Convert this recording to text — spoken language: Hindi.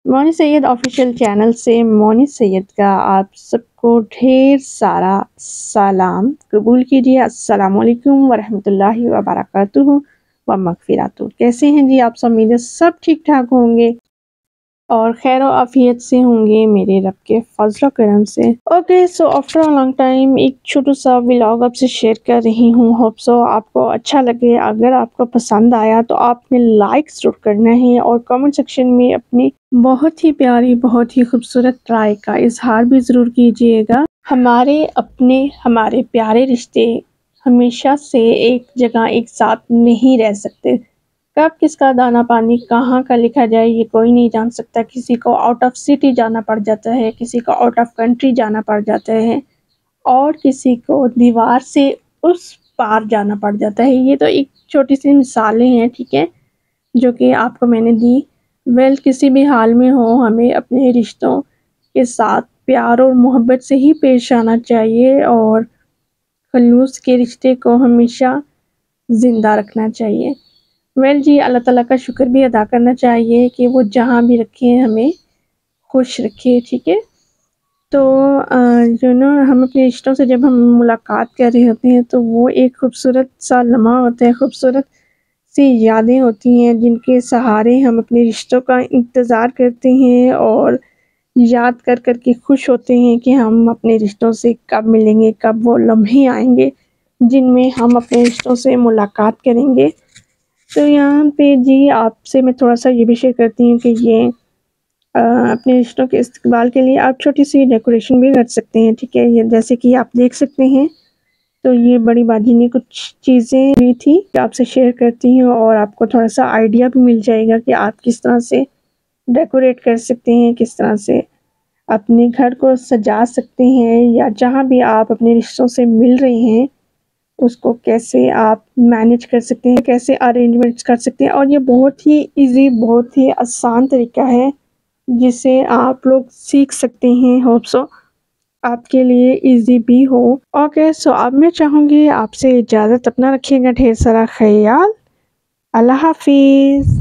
मोनी सैयद ऑफिशियल चैनल से मोनी सैयद का आप सबको ढेर सारा सलाम कबूल कीजिए। अस्सलामुअलैकुम वरहमतुल्लाहि वबरकातुहू व मगफिरातुहू। कैसे हैं जी आप सब? उम्मीद है सब ठीक ठाक होंगे और खैर और आफियत से होंगे मेरे रब के फजल करम से। Okay, so after a long time एक छोटा सा व्लॉग आपसे शेयर कर रही हूँ। होप सो आपको अच्छा लगे। अगर आपको पसंद आया तो आपने लाइक ज़रूर करना है और कमेंट सेक्शन में अपनी बहुत ही प्यारी बहुत ही खूबसूरत राय का इजहार भी ज़रूर कीजिएगा। हमारे प्यारे रिश्ते हमेशा से एक जगह एक साथ नहीं रह सकते। कब किसका दाना पानी कहाँ का लिखा जाए ये कोई नहीं जान सकता। किसी को आउट ऑफ सिटी जाना पड़ जाता है, किसी को आउट ऑफ कंट्री जाना पड़ जाता है और किसी को दीवार से उस पार जाना पड़ जाता है। ये तो एक छोटी सी मिसालें हैं, ठीक है, जो कि आपको मैंने दी। किसी भी हाल में हो हमें अपने रिश्तों के साथ प्यार और मोहब्बत से ही पेश आना चाहिए और खलूस के रिश्ते को हमेशा ज़िंदा रखना चाहिए। जी, अल्लाह ताला का शुक्र भी अदा करना चाहिए कि वो जहाँ भी रखे हमें खुश रखे, ठीक है। तो हम अपने रिश्तों से जब हम मुलाकात कर रहे होते हैं तो वो एक खूबसूरत सा लम्हा होता है, खूबसूरत सी यादें होती हैं जिनके सहारे हम अपने रिश्तों का इंतज़ार करते हैं और याद कर कर के खुश होते हैं कि हम अपने रिश्तों से कब मिलेंगे, कब वो लम्हे आएँगे जिनमें हम अपने रिश्तों से मुलाकात करेंगे। तो यहाँ पे जी आपसे मैं थोड़ा-सा ये भी शेयर करती हूँ कि ये अपने रिश्तों के इस्तकबाल के लिए आप छोटी-सी डेकोरेशन भी कर सकते हैं, ठीक है। ये जैसे कि आप देख सकते हैं, तो ये बड़ी बाजी ने कुछ चीज़ें दी थी जो आपसे शेयर करती हूँ और आपको थोड़ा-सा आइडिया भी मिल जाएगा कि आप किस तरह से डेकोरेट कर सकते हैं, किस तरह से अपने घर को सजा सकते हैं या जहाँ भी आप अपने रिश्तों से मिल रहे हैं उसको कैसे आप मैनेज कर सकते हैं, कैसे अरेंजमेंट्स कर सकते हैं। और ये बहुत ही ईज़ी, बहुत ही आसान तरीका है जिसे आप लोग सीख सकते हैं। होप सो आपके लिए ईज़ी भी हो। ओके, सो अब मैं चाहूँगी आपसे इजाज़त। अपना रखिएगा ढेर सारा ख़याल। अल्लाह हाफ़िज़।